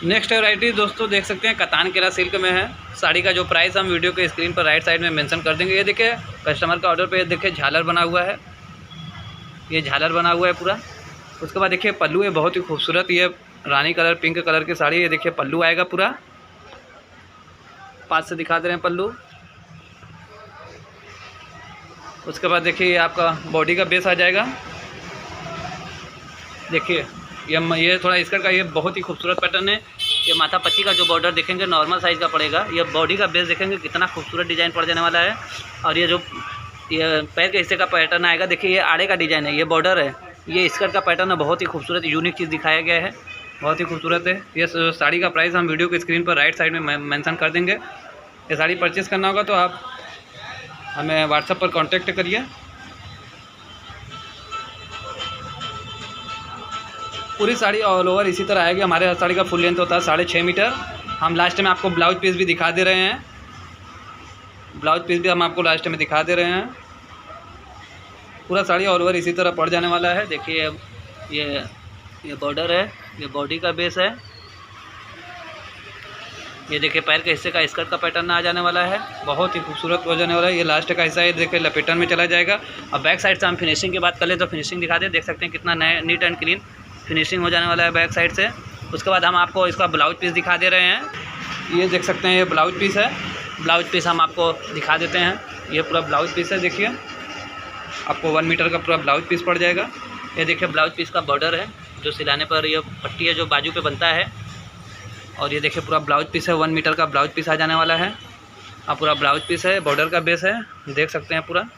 Next variety दोस्तों देख सकते हैं कतान केरा सिल्क में है। साड़ी का जो प्राइस हम वीडियो के स्क्रीन पर राइट साइड में मेंशन कर देंगे। ये देखिए कस्टमर का ऑर्डर पे ये देखिए झालर बना हुआ है, ये झालर बना हुआ है पूरा। उसके बाद देखिए पल्लू है बहुत ही खूबसूरत, ये रानी कलर पिंक कलर की साड़ी। ये देखिए पल्लू आएगा पूरा, पास से दिखा दे रहे हैं पल्लू। उसके बाद देखिए आपका बॉडी का बेस आ जाएगा। देखिए ये थोड़ा स्कर्ट का ये बहुत ही खूबसूरत पैटर्न है। ये माथा पच्ची का जो बॉर्डर देखेंगे नॉर्मल साइज़ का पड़ेगा। ये बॉडी का बेस देखेंगे कितना खूबसूरत डिज़ाइन पड़ जाने वाला है। और ये जो ये पैर के हिस्से का पैटर्न आएगा, देखिए ये आड़े का डिज़ाइन है, ये बॉर्डर है, ये स्कर्ट का पैटर्न है। बहुत ही खूबसूरत यूनिक चीज़ दिखाया गया है, बहुत ही खूबसूरत है। ये साड़ी का प्राइस हम वीडियो के स्क्रीन पर राइट साइड में मेंशन कर देंगे। ये साड़ी परचेज़ करना होगा तो आप हमें व्हाट्सएप पर कांटेक्ट करिए। पूरी साड़ी ऑल ओवर इसी तरह आएगी। हमारे साड़ी का फुल लेंथ होता है 6.5 मीटर। हम लास्ट में आपको ब्लाउज पीस भी दिखा दे रहे हैं, ब्लाउज पीस भी हम आपको लास्ट में दिखा दे रहे हैं। पूरा साड़ी ऑल ओवर इसी तरह पड़ जाने वाला है। देखिए ये बॉर्डर है, ये बॉडी का बेस है। ये देखिए पैर के हिस्से का स्कर्ट का पैटर्न आ जाने वाला है, बहुत ही खूबसूरत हो जाने वाला है। ये लास्ट का हिस्सा है, देखिए लपेटन में चला जाएगा। अब बैक साइड से हम फिनिशिंग की बात कर ले तो फिनिशिंग दिखा दें। देख सकते हैं कितना नया नीट एंड क्लीन फिनिशिंग हो जाने वाला है बैक साइड से। उसके बाद हम आपको इसका ब्लाउज पीस दिखा दे रहे हैं। ये देख सकते हैं ये ब्लाउज पीस है, ब्लाउज पीस हम आपको दिखा देते हैं। ये पूरा ब्लाउज पीस है, देखिए आपको 1 मीटर का पूरा ब्लाउज पीस पड़ जाएगा। ये देखिए ब्लाउज पीस का बॉर्डर है, जो सिलाने पर ये पट्टी है जो बाजू पे बनता है। और ये देखिए पूरा ब्लाउज पीस है, 1 मीटर का ब्लाउज पीस आ जाने वाला है। अब पूरा ब्लाउज पीस है, बॉर्डर का बेस है, देख सकते हैं पूरा।